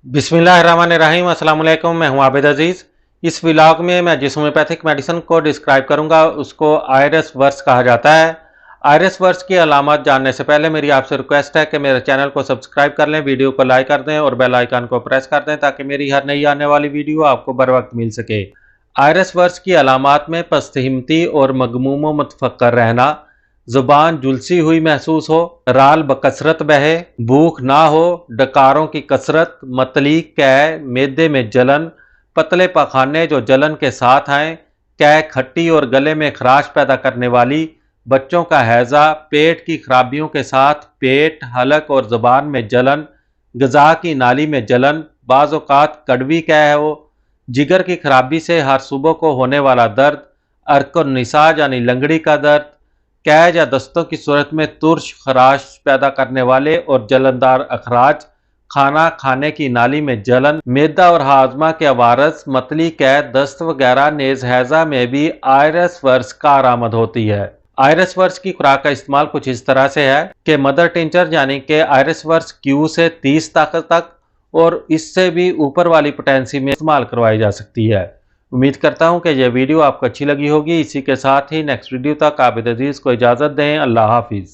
बिस्मिल्लाहिर्रहमानिर्रहीम। अस्सलाम वालेकुम। मैं हूं आबिद अजीज़। इस व्लॉग में मैं जिस होम्योपैथिक मेडिसिन को डिस्क्राइब करूंगा उसको आयरस वर्स कहा जाता है। आयरस वर्स की अलामत जानने से पहले मेरी आपसे रिक्वेस्ट है कि मेरे चैनल को सब्सक्राइब कर लें, वीडियो को लाइक कर दें और बेल आइकन को प्रेस कर दें ताकि मेरी हर नई आने वाली वीडियो आपको बर वक्त मिल सके। आयरस वर्स की अलामत में पस्तहिमती और मगमूम व मुतफक्कर रहना, जुबान झुलसी हुई महसूस हो, राल बकसरत बहे, भूख ना हो, डकारों की कसरत, मतली, कै, मैदे में जलन, पतले पखाने जो जलन के साथ आए, कै खट्टी और गले में खराश पैदा करने वाली, बच्चों का हैजा, पेट की खराबियों के साथ पेट, हलक और जुबान में जलन, गजा की नाली में जलन, बाज़ औक़ात कड़वी कै हो, जिगर की खराबी से हर सुबह को होने वाला दर्द, अरकुन निसाज यानी लंगड़ी का दर्द, कैज या दस्तों की सूरत में तुर्श खराश पैदा करने वाले और जलनदार अखराज, खाना खाने की नाली में जलन, मैदा और हाजमा के अवारस, मतली, कैद, दस्त वगैरह नेज हैजा में भी आयरस वर्स का आरामद होती है। आयरस वर्स की खुराक का इस्तेमाल कुछ इस तरह से है कि मदर टिंचर यानी कि आयरस वर्स क्यू से 30 ताकत तक और इससे भी ऊपर वाली पोटेंसी में इस्तेमाल करवाई जा सकती है। उम्मीद करता हूं कि यह वीडियो आपको अच्छी लगी होगी। इसी के साथ ही नेक्स्ट वीडियो तक आबिद अजीज़ को इजाज़त दें। अल्लाह हाफिज़।